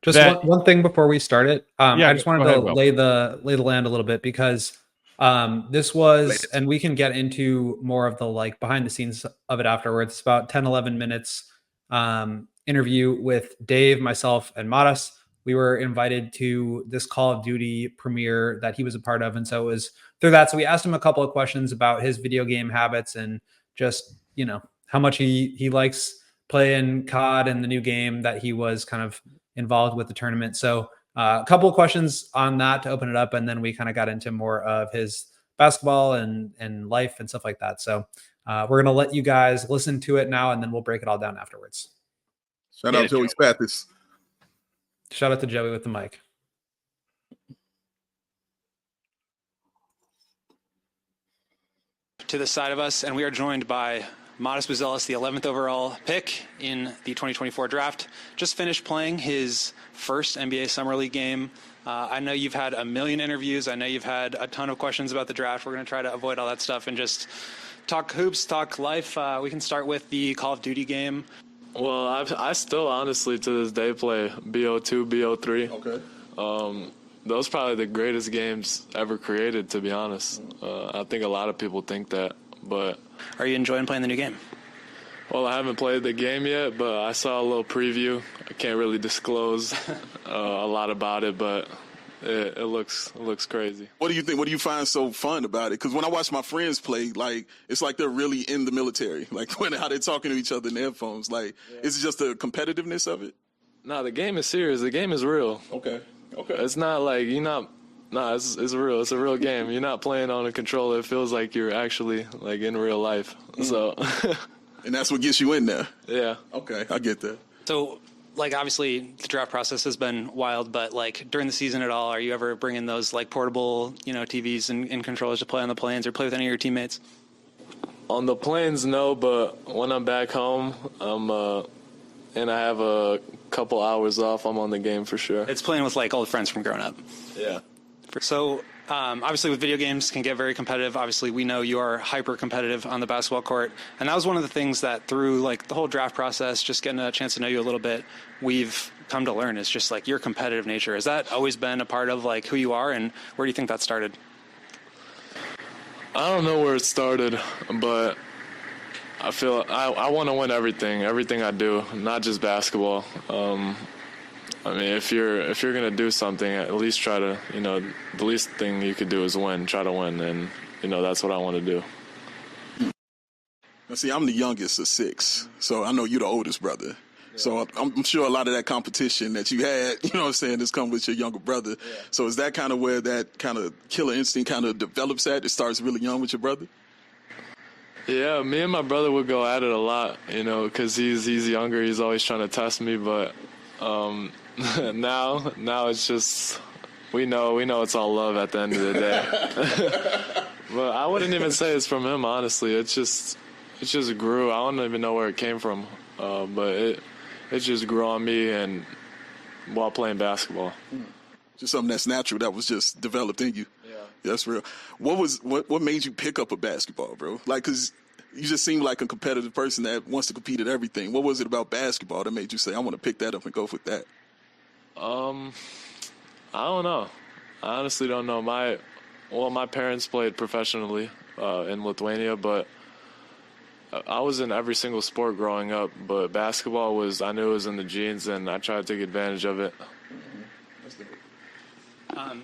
Just that one thing before we start it. yeah, I just wanted go to ahead, Will. lay the land a little bit because this was, and we can get into more of the like behind the scenes of it afterwards. It's about 10, 11 minutes interview with Dave, myself, and Matas. We were invited to this Call of Duty premiere that he was a part of. And so it was through that. So we asked him a couple of questions about his video game habits and just, how much he likes playing COD and the new game that he was kind of involved with the tournament. So a couple of questions on that to open it up, and then we kind of got into more of his basketball and life and stuff like that. So we're gonna let you guys listen to it now, and then we'll break it all down afterwards. Shout out Joey Spathis. Shout out to Joey with the mic. To the side of us, and we are joined by Matas Buzelis, the 11th overall pick in the 2024 draft. Just finished playing his first NBA Summer League game. I know you've had a million interviews. I know you've had a ton of questions about the draft. We're going to try to avoid all that stuff and just talk hoops, talk life. We can start with the Call of Duty game. Well, I still honestly to this day play BO2, BO3. Okay. Those probably the greatest games ever created, to be honest. I think a lot of people think that, but... Are you enjoying playing the new game? Well, I haven't played the game yet, but I saw a little preview. I can't really disclose a lot about it, but it looks crazy. What do you think? What do you find so fun about it? Because when I watch my friends play, like it's like they're really in the military. Like how they're talking to each other in their headphones. Like, is it just the competitiveness of it? No, the game is serious. The game is real. Okay. It's not like it's real. It's a real game. You're not playing on a controller. It feels like you're actually like in real life. So. And that's what gets you in there. Yeah. Okay, I get that. So, like, obviously the draft process has been wild, but like during the season at all, are you ever bringing those like portable, TVs and controllers to play on the planes or play with any of your teammates? On the planes, no, but when I'm back home, and I have a couple hours off, I'm on the game for sure. It's playing with like old friends from growing up. Yeah. So obviously with video games can get very competitive. Obviously we know you are hyper competitive on the basketball court. And that was one of the things that through like the whole draft process, just getting a chance to know you a little bit, we've come to learn is just like your competitive nature. Has that always been a part of like who you are, and where do you think that started? I don't know where it started, but I feel I want to win everything I do, not just basketball. I mean, if you're gonna do something, at least try to, the least thing you could do is win. Try to win, and that's what I want to do. Now, see, I'm the youngest of 6, so I know you're the oldest brother. Yeah. So I'm sure a lot of that competition that you had, has come with your younger brother. Yeah. So is that kind of where that kind of killer instinct kind of develops at? It starts really young with your brother? Yeah, me and my brother would go at it a lot, because he's younger. He's always trying to test me, but now it's just we know it's all love at the end of the day. But I wouldn't even say it's from him, honestly. It just grew. I don't even know where it came from, but it just grew on me and while playing basketball. Just something that's natural that was just developed in you. Yeah, that's real. What made you pick up a basketball, bro? Like, cause you just seem like a competitive person that wants to compete at everything. What was it about basketball that made you say, I want to pick that up and go with that? I don't know. I honestly don't know. My parents played professionally in Lithuania, but I was in every single sport growing up. But basketball I knew it was in the genes, and I tried to take advantage of it.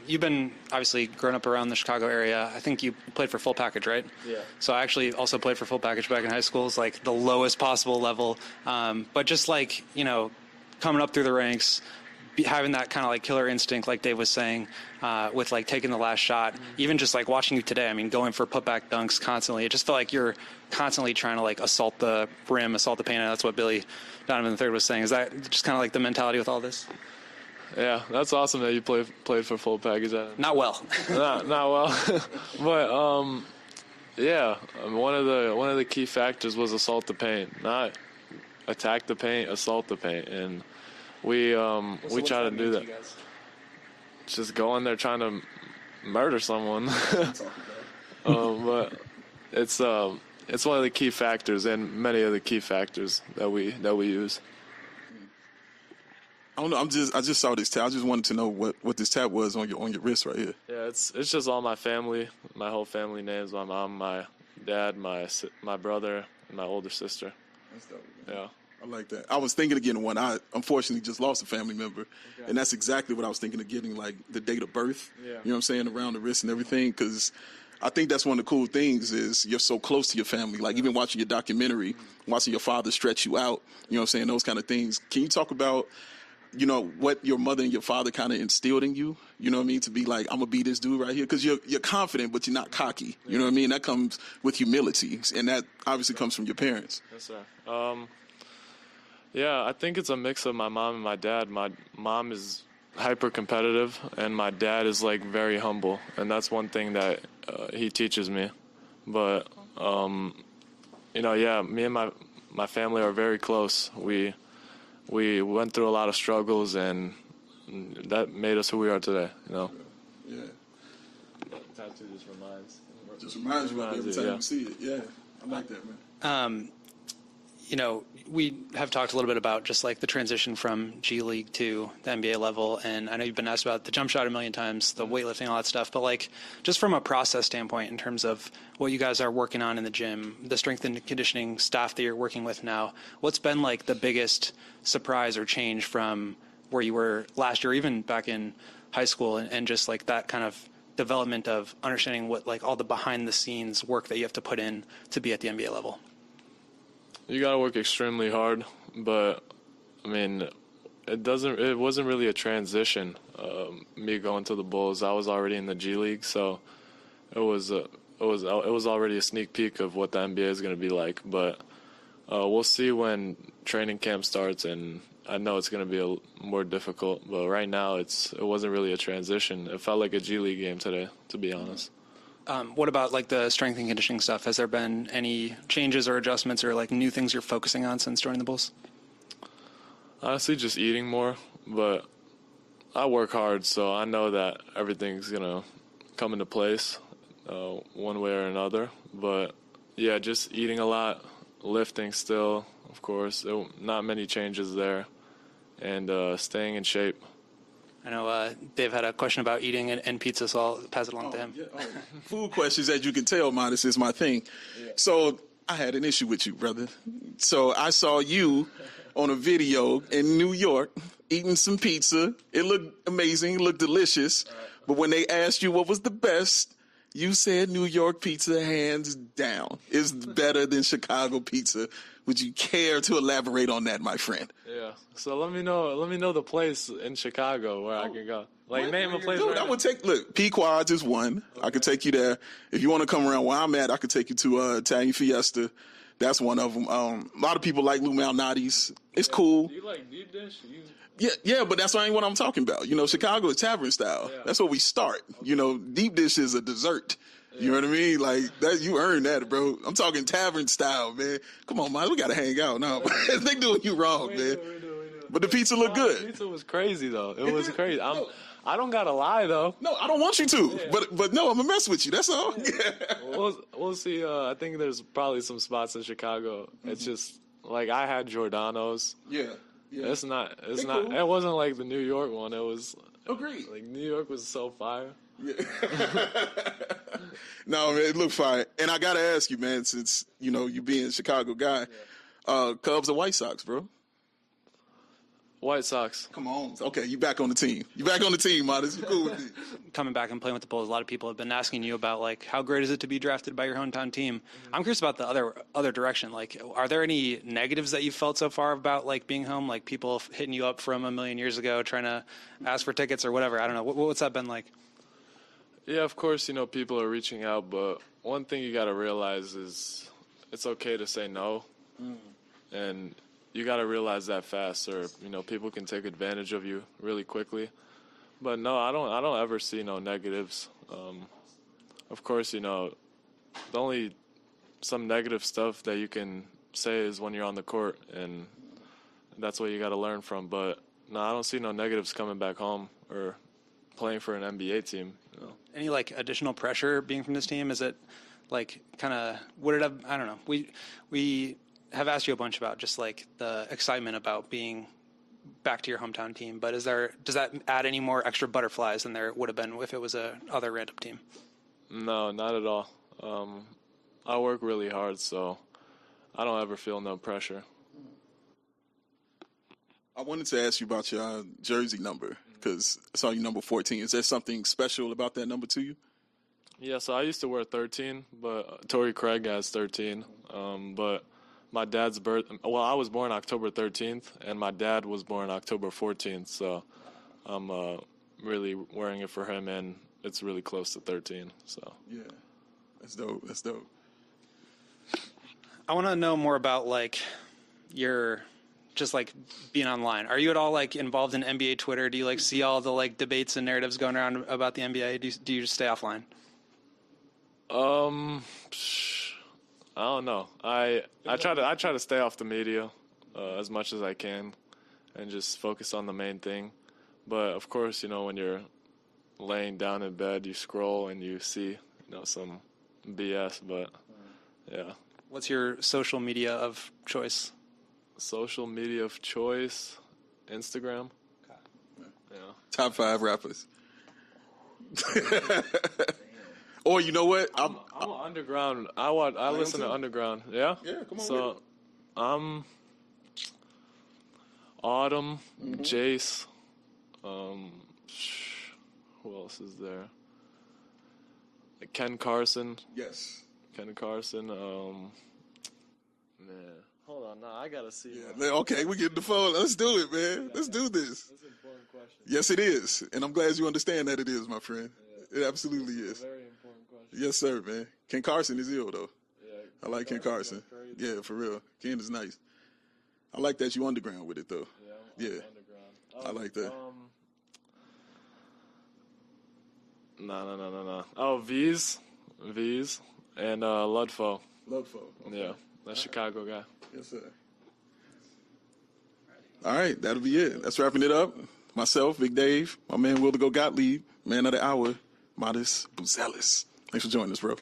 You've been obviously growing up around the Chicago area. I think you played for Full Package, right? Yeah. So I actually also played for Full Package back in high school. It's like the lowest possible level. But just like, coming up through the ranks, having that kind of like killer instinct, like Dave was saying, with like taking the last shot, even just like watching you today, I mean, going for putback dunks constantly, it just felt like you're constantly trying to like assault the rim, assault the paint. And that's what Billy Donovan III was saying. Is that just kind of like the mentality with all this? Yeah, that's awesome that you played for Full Package. Not well. not well, but yeah. One of the key factors was assault the paint, not attack the paint, assault the paint, and we try to do that. Just go in there trying to murder someone. But it's one of the key factors, and many of the key factors that we use. I don't know. I just saw this tat. I just wanted to know what this tat was on your wrist right here. Yeah, it's just all my family, my whole family names, my mom, my dad, my brother, and my older sister. That's dope, man. Yeah. I like that. I was thinking of getting one. I unfortunately just lost a family member, and that's exactly what I was thinking of getting, like the date of birth. Yeah. You know what I'm saying, around the wrist and everything, because I think that's one of the cool things is you're so close to your family. Like even watching your documentary, watching your father stretch you out, you know what I'm saying, those kind of things. Can you talk about, you know, what your mother and your father kind of instilled in you, you know what I mean, to be like, I'm going to be this dude right here? Because you're confident, but you're not cocky. You know what I mean? That comes with humility, and that obviously comes from your parents. Yes, sir. Yeah, I think it's a mix of my mom and my dad. My mom is hyper competitive, and my dad is like very humble, and that's one thing that he teaches me. But you know, yeah, me and my family are very close. We went through a lot of struggles, and that made us who we are today. You know. Yeah. Tattoo just reminds you of every time you see it. Yeah, I like that, man. You know, we have talked a little bit about just like the transition from G League to the NBA level, and I know you've been asked about the jump shot a million times, the weightlifting, all that stuff, but like just from a process standpoint in terms of what you guys are working on in the gym, the strength and conditioning staff that you're working with now, what's been like the biggest surprise or change from where you were last year, even back in high school, and just like that kind of development of understanding what like all the behind the scenes work that you have to put in to be at the NBA level? You gotta work extremely hard, but I mean, it wasn't really a transition. Me going to the Bulls, I was already in the G League, so it was already a sneak peek of what the NBA is gonna be like. But we'll see when training camp starts, and I know it's gonna be more difficult. But right now, it wasn't really a transition. It felt like a G League game today, to be honest. What about like the strength and conditioning stuff? Has there been any changes or adjustments or like new things you're focusing on since joining the Bulls? Honestly, just eating more, but I work hard, so I know that everything's gonna come into place one way or another. But yeah, just eating a lot, lifting still, of course. Not many changes there, and staying in shape. I know Dave had a question about eating and pizza, so I'll pass it along to him. Yeah. Food questions, as you can tell, Matas, is my thing. Yeah. So I had an issue with you, brother. So I saw you on a video in New York eating some pizza. It looked amazing, it looked delicious. But when they asked you what was the best, you said New York pizza, hands down, is better than Chicago pizza. Would you care to elaborate on that, my friend? Yeah. So let me know the place in Chicago where I can go. Like, name a place. Dude, I would Pequod's is one. Okay. I could take you there. If you want to come around where I'm at, I could take you to Italian Fiesta. That's one of them. A lot of people like Lou Malnati's. It's cool. Do you like deep dish? Yeah, but that's not what I'm talking about. You know, Chicago is tavern style. Yeah. That's where we start. Okay. You know, deep dish is a dessert. You know what I mean? Like that, you earned that, bro. I'm talking tavern style, man. Come on, man. We gotta hang out now. They doing you wrong, man. We do. But the pizza looked good. The pizza was crazy though. It was crazy. I don't gotta lie though. No, I don't want you to. Yeah. But no, I'm gonna mess with you. That's all. Yeah. We'll see. I think there's probably some spots in Chicago. Mm-hmm. It's just like I had Giordano's. Yeah. It's not. Cool. It wasn't like the New York one. It was. Agreed. Like New York was so fire. Yeah. No, man, it looked fire. And I gotta ask you, man, since you know you being a Chicago guy, Cubs or White Sox, bro? White Sox. Come on. Okay, you back on the team. You back on the team, Matas. You cool with me. Coming back and playing with the Bulls, a lot of people have been asking you about like how great is it to be drafted by your hometown team. Mm-hmm. I'm curious about the other direction. Like, are there any negatives that you've felt so far about like being home? Like people hitting you up from a million years ago, trying to ask for tickets or whatever. I don't know. What's that been like? Yeah, of course, you know, people are reaching out, but one thing you got to realize is it's okay to say no. Mm. And you got to realize that fast, or, you know, people can take advantage of you really quickly. But no, I don't ever see no negatives. Of course, you know, the only some negative stuff that you can say is when you're on the court, and that's what you got to learn from. But no, I don't see no negatives coming back home or playing for an NBA team. You know. Any like additional pressure being from this team? Is it like kind of would it have? I don't know. We have asked you a bunch about just like the excitement about being back to your hometown team, but does that add any more extra butterflies than there would have been if it was a other random team? No, not at all. I work really hard, so I don't ever feel no pressure. I wanted to ask you about your jersey number because I saw you number 14. Is there something special about that number to you? Yeah, so I used to wear 13, but Torrey Craig has 13. But my dad's well, I was born October 13th, and my dad was born October 14th, so I'm really wearing it for him, and it's really close to 13. So yeah, that's dope. That's dope. I want to know more about like your just like being online. Are you at all like involved in NBA Twitter? Do you like see all the like debates and narratives going around about the NBA? Do you just stay offline? I don't know. I try to stay off the media as much as I can and just focus on the main thing. But of course, when you're laying down in bed, you scroll and you see some BS. But yeah. What's your social media of choice? Social media of choice, Instagram. Okay. Yeah. Top 5 rappers. Or you know what? I'm an underground. I listen to underground. Yeah. Yeah, come on. So I'm Autumn, Jace. Who else is there? Ken Carson. Yes. Ken Carson. Man, hold on. Now I gotta see. Yeah. Okay, we get the phone. Let's do it, man. Let's do this. That's an important question. Yes, it is, and I'm glad you understand that it is, my friend. Yeah. It absolutely is. Very important question. Yes, sir, man. Ken Carson is ill though. Yeah, I like Ken Carson. Yeah, for real. Ken is nice. I like that you underground with it though. Yeah. Yeah. Underground. I like that. No. Oh, V's, and Ludfo. Ludfo. Okay. Yeah, that Chicago guy. Yes, sir. All right, that'll be it. That's wrapping it up. Myself, Big Dave, my man Will the Go Gottlieb, man of the hour, Matas Buzelis. Thanks for joining us, bro.